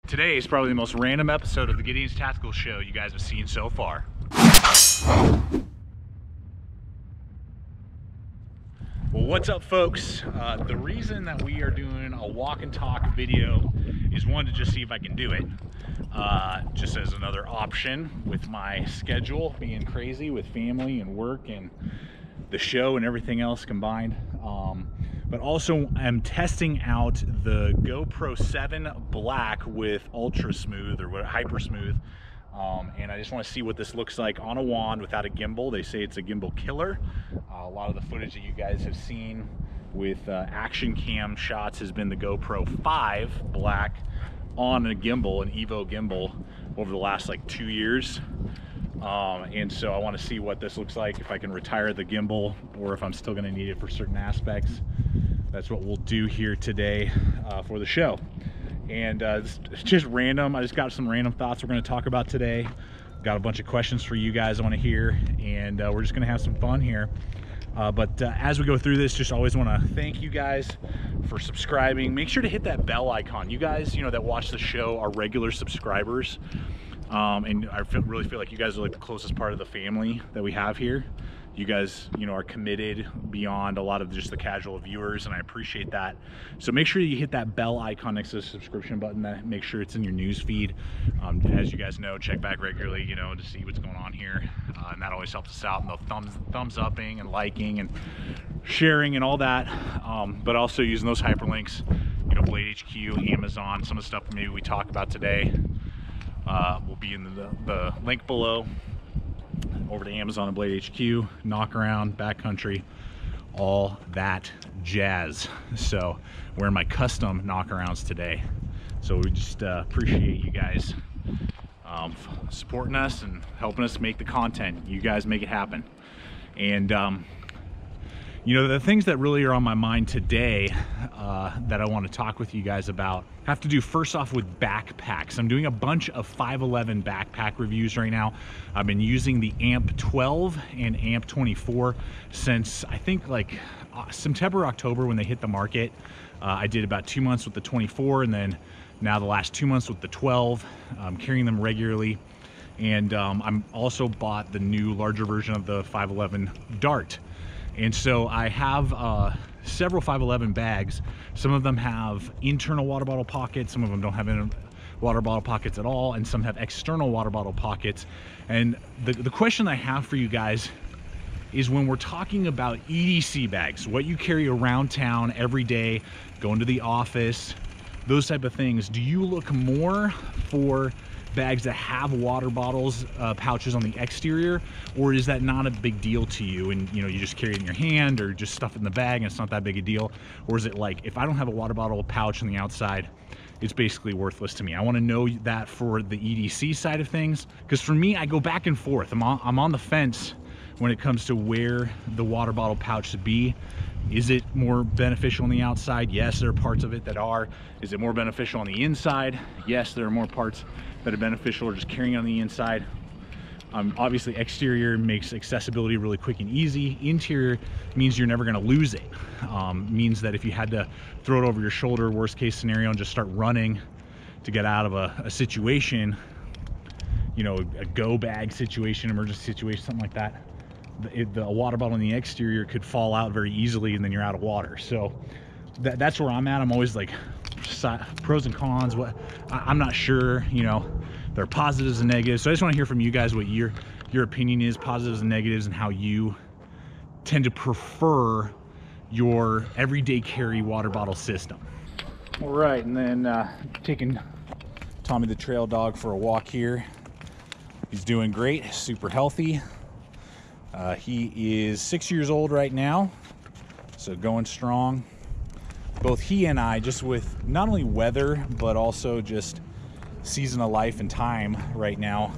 Today is probably the most random episode of the Gideonstactical show you guys have seen so far. Well, what's up, folks? The reason that we are doing a walk and talk video is one, to just see if I can do it. Just as another option with my schedule being crazy with family and work and the show and everything else combined. But also I'm testing out the GoPro 7 Black with Ultra Smooth or Hyper Smooth. And I just want to see what this looks like on a wand without a gimbal. They say it's a gimbal killer. A lot of the footage that you guys have seen with action cam shots has been the GoPro 5 Black on a gimbal, an Evo gimbal, over the last like 2 years. And so I want to see what this looks like, if I can retire the gimbal or if I'm still going to need it for certain aspects. That's what we'll do here today for the show. And it's just random. I just got some random thoughts we're going to talk about today. Got a bunch of questions for you guys I want to hear, and we're just going to have some fun here. But as we go through this, just always want to thank you guys for subscribing. Make sure to hit that bell icon. You guys, that watch the show are regular subscribers. And I really feel like you guys are like the closest part of the family that we have here. You guys, are committed beyond a lot of just the casual viewers, and I appreciate that. So make sure you hit that bell icon next to the subscription button. Make sure it's in your news feed. As you guys know, check back regularly, to see what's going on here, and that always helps us out. And the thumbs upping and liking and sharing and all that. But also using those hyperlinks, Blade HQ, Amazon, some of the stuff maybe we talk about today will be in the link below. Over to Amazon and Blade HQ, knock around, backcountry, all that jazz. So wearing my custom knockarounds today. So we just appreciate you guys supporting us and helping us make the content. You guys make it happen. And the things that really are on my mind today that I want to talk with you guys about have to do first off with backpacks. I'm doing a bunch of 511 backpack reviews right now. I've been using the AMP 12 and AMP 24 since I think like September, October when they hit the market. I did about 2 months with the 24, and then now the last 2 months with the 12. I'm carrying them regularly. And I'm also bought the new larger version of the 511 Dart. And so I have several 511 bags. Some of them have internal water bottle pockets, some of them don't have water bottle pockets at all, and some have external water bottle pockets. And the question I have for you guys is, when we're talking about EDC bags, what you carry around town every day, going to the office, those type of things, do you look more for bags that have water bottles pouches on the exterior, or is that not a big deal to you, and you just carry it in your hand or just stuff it in the bag and it's not that big a deal? Or is it like, if I don't have a water bottle pouch on the outside, it's basically worthless to me? I want to know that for the EDC side of things, because for me, I go back and forth. I'm on the fence when it comes to where the water bottle pouch should be. Is it more beneficial on the outside? Yes, there are parts of it that are. Is it more beneficial on the inside? Yes, there are more parts that are beneficial or just carrying it on the inside. Obviously, exterior makes accessibility really quick and easy. Interior means you're never going to lose it. Means that if you had to throw it over your shoulder, worst case scenario, and just start running to get out of a situation, a go bag situation, emergency situation, something like that, the water bottle on the exterior could fall out very easily, and then you're out of water. So that's where I'm at. I'm always like, pros and cons. I'm not sure. There are positives and negatives. So I just want to hear from you guys what your opinion is, positives and negatives, and how you tend to prefer your everyday carry water bottle system. All right, and then taking Tommy the trail dog for a walk here. He's doing great, super healthy. He is 6 years old right now, so going strong. Both he and I, just with not only weather, but also just season of life and time right now,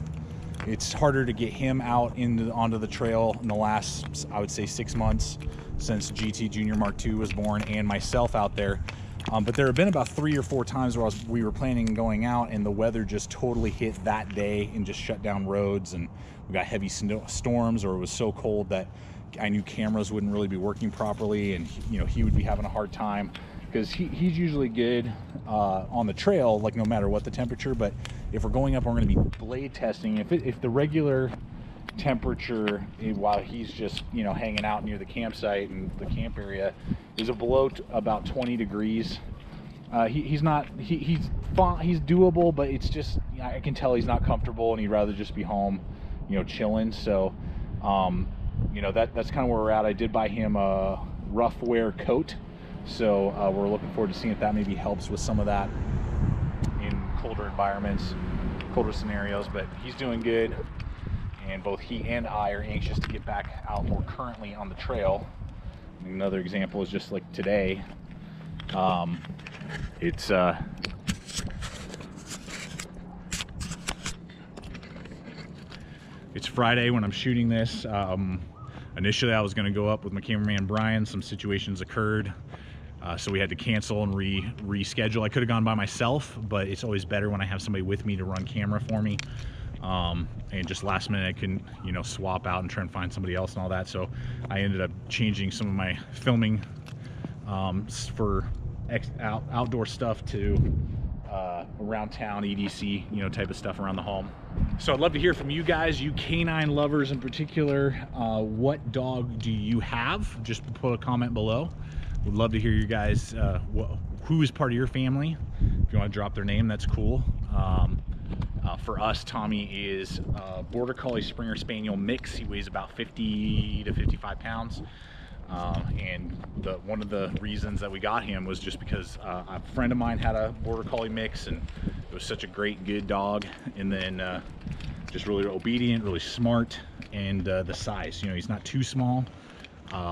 it's harder to get him out onto the trail in the last, I would say, 6 months since GT Junior Mark II was born, and myself out there. But there have been about 3 or 4 times where we were planning on going out, and the weather just totally hit that day and just shut down roads, and we got heavy storms, or it was so cold that I knew cameras wouldn't really be working properly, and he would be having a hard time because he's usually good on the trail, like no matter what the temperature. But if we're going up, we're going to be blade testing. If the regular temperature while he's just, you know, hanging out near the campsite and the camp area is below about 20 degrees, he's doable, but it's just, I can tell he's not comfortable and he'd rather just be home, you know, chilling. So you know, that's kind of where we're at. I did buy him a rough wear coat, so we're looking forward to seeing if that maybe helps with some of that in colder environments, colder scenarios. But he's doing good, and both he and I are anxious to get back out more currently on the trail. Another example is just like today. It's Friday when I'm shooting this. Initially I was going to go up with my cameraman Brian. Some situations occurred, so we had to cancel and reschedule. I could have gone by myself, but it's always better when I have somebody with me to run camera for me. And just last minute I can, you know, swap out and try and find somebody else and all that. So I ended up changing some of my filming for outdoor stuff to around town EDC, you know, type of stuff around the home. So I'd love to hear from you guys, you canine lovers in particular. What dog do you have? Just put a comment below. Would love to hear you guys, who is part of your family. If you want to drop their name, that's cool. For us, Tommy is a Border Collie Springer Spaniel mix. He weighs about 50 to 55 pounds. And one of the reasons that we got him was just because a friend of mine had a Border Collie mix, and it was such a great, good dog. And then just really obedient, really smart, and the size. You know, he's not too small,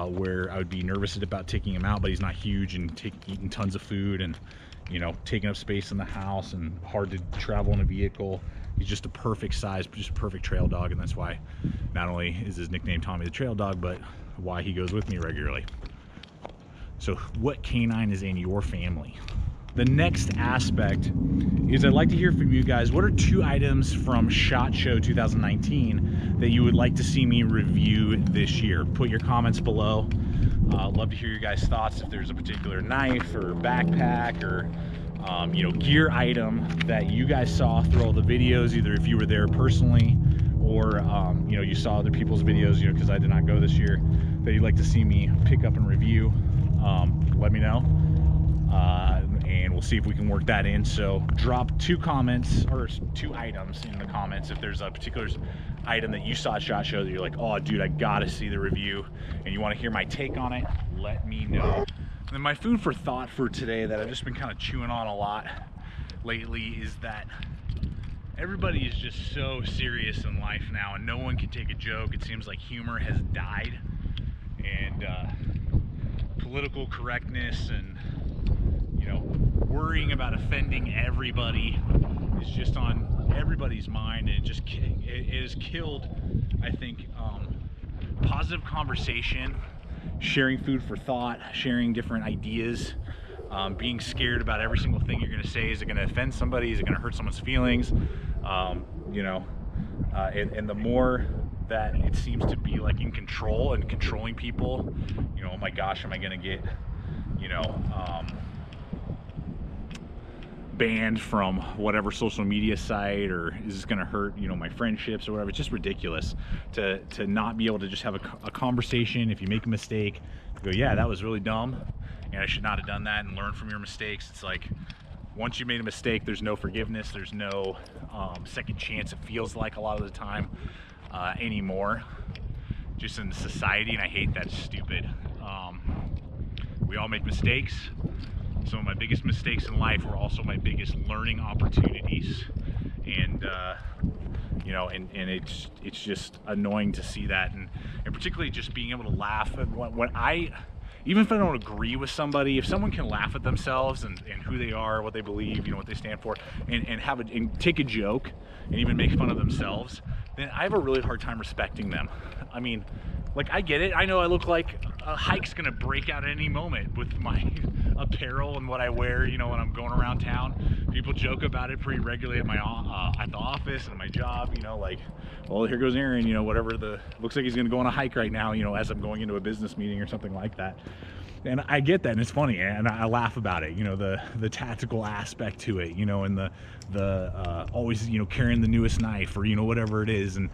where I would be nervous about taking him out, but he's not huge and eating tons of food and, you know, taking up space in the house and hard to travel in a vehicle. He's just a perfect size, just a perfect trail dog, and that's why not only is his nickname Tommy the Trail Dog, but why he goes with me regularly. So what canine is in your family? The next aspect is I'd like to hear from you guys. What are 2 items from SHOT Show 2019 that you would like to see me review this year? Put your comments below. Love to hear your guys' thoughts. If there's a particular knife or backpack or you know, gear item that you guys saw through all the videos, either if you were there personally or you know, you saw other people's videos, you know, because I did not go this year, that you'd like to see me pick up and review, let me know, and we'll see if we can work that in. So drop 2 comments or 2 items in the comments if there's a particular item that you saw at SHOT Show that you're like, oh dude, I gotta see the review, and you want to hear my take on it, let me know. And then my food for thought for today that I've just been kind of chewing on a lot lately is that everybody is just so serious in life now, and no one can take a joke. It seems like humor has died, and political correctness and, you know, worrying about offending everybody is just on everybody's mind, and it has killed, I think, positive conversation, sharing food for thought, sharing different ideas, being scared about every single thing you're going to say. Is it going to offend somebody? Is it going to hurt someone's feelings? You know, and the more that it seems to be like in control and controlling people, you know, oh my gosh, am I going to get, you know, banned from whatever social media site, or is this going to hurt, you know, my friendships or whatever? It's just ridiculous to not be able to just have a conversation. If you make a mistake, you go, yeah, that was really dumb and I should not have done that, and learn from your mistakes. It's like, once you made a mistake, there's no forgiveness, there's no second chance, it feels like, a lot of the time anymore, just in society, and I hate that. It's stupid. We all make mistakes. Some of my biggest mistakes in life were also my biggest learning opportunities, and you know, and it's just annoying to see that, and particularly just being able to laugh at when even if I don't agree with somebody, if someone can laugh at themselves and who they are, what they believe, you know, what they stand for, and take a joke and even make fun of themselves, then I have a really hard time respecting them. I mean, like, I get it. I know I look like a hike's gonna break out at any moment with my apparel and what I wear, you know, when I'm going around town. People joke about it pretty regularly at the office and my job, you know, like, well, here goes Aaron, you know, whatever, looks like he's gonna go on a hike right now, you know, as I'm going into a business meeting or something like that. And I get that, and it's funny, and I laugh about it, you know, the tactical aspect to it, you know, and the always, you know, carrying the newest knife, or, you know, whatever it is, and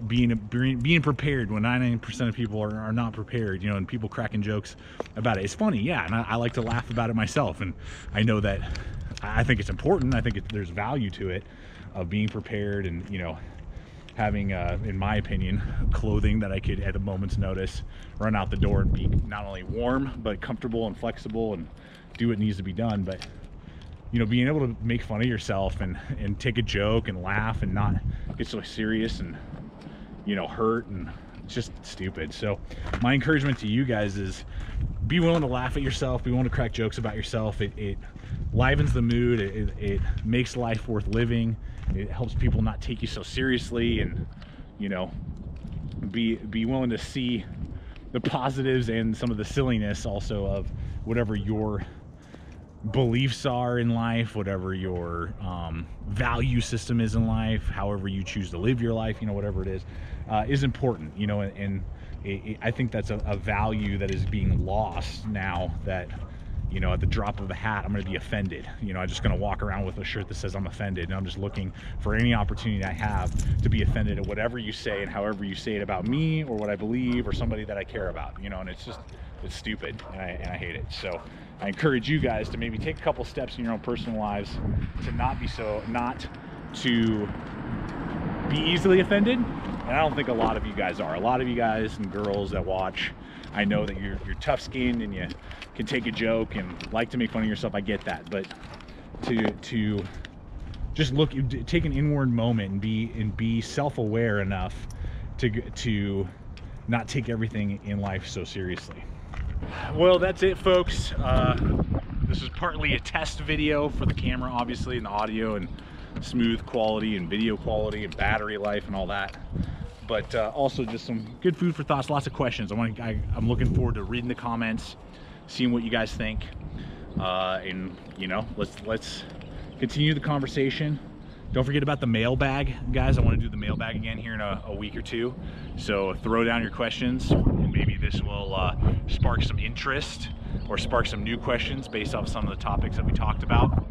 being prepared when 99% of people are not prepared, you know, and people cracking jokes about it. It's funny, yeah, and I like to laugh about it myself, and I know that I think it's important. I think there's value to it, of being prepared, and, you know, having, in my opinion, clothing that I could at a moment's notice run out the door and be not only warm but comfortable and flexible and do what needs to be done. But, you know, being able to make fun of yourself and take a joke and laugh and not get so serious and, you know, hurt, and it's just stupid. So my encouragement to you guys is be willing to laugh at yourself, be willing to crack jokes about yourself. It livens the mood, it makes life worth living. It helps people not take you so seriously, and, you know, be willing to see the positives and some of the silliness also of whatever your beliefs are in life, whatever your value system is in life, however you choose to live your life, you know, whatever it is important, you know. And I think that's a value that is being lost now, that, you know, at the drop of a hat, I'm going to be offended. You know, I'm just going to walk around with a shirt that says I'm offended, and I'm just looking for any opportunity I have to be offended at whatever you say and however you say it about me or what I believe or somebody that I care about, you know. And it's stupid, and I hate it. So I encourage you guys to maybe take a couple steps in your own personal lives to not to be easily offended. And I don't think a lot of you guys are. A lot of you guys and girls that watch, I know that you're tough-skinned and you can take a joke and like to make fun of yourself. I get that, but to just take an inward moment and be self-aware enough to not take everything in life so seriously. Well, that's it, folks. This is partly a test video for the camera, obviously, and the audio and smooth quality and video quality and battery life and all that. But also just some good food for thoughts, lots of questions. I'm looking forward to reading the comments, seeing what you guys think, and, you know, let's continue the conversation. Don't forget about the mailbag, guys. I want to do the mailbag again here in a week or two. So throw down your questions, and maybe this will spark some interest or spark some new questions based off some of the topics that we talked about.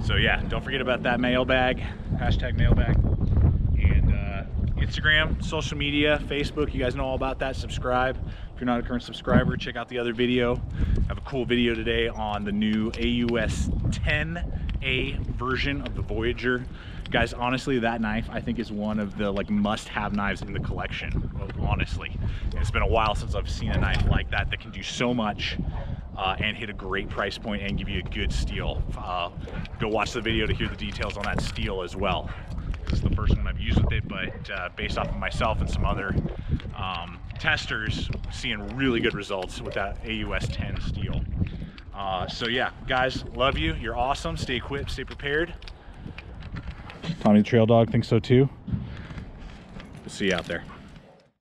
So yeah, don't forget about that mailbag, hashtag mailbag, and Instagram, social media, Facebook, you guys know all about that. Subscribe if you're not a current subscriber. Check out the other video. I have a cool video today on the new AUS 10A version of the Voyager. Guys, honestly, that knife I think is one of the must-have knives in the collection, honestly. And it's been a while since I've seen a knife like that can do so much and hit a great price point and give you a good steel. Go watch the video to hear the details on that steel as well. This is the first one I've used with it, but based off of myself and some other testers, seeing really good results with that AUS 10 steel. So yeah, guys, love you. You're awesome. Stay equipped, stay prepared. Tommy the Trail Dog thinks so too. We'll see you out there.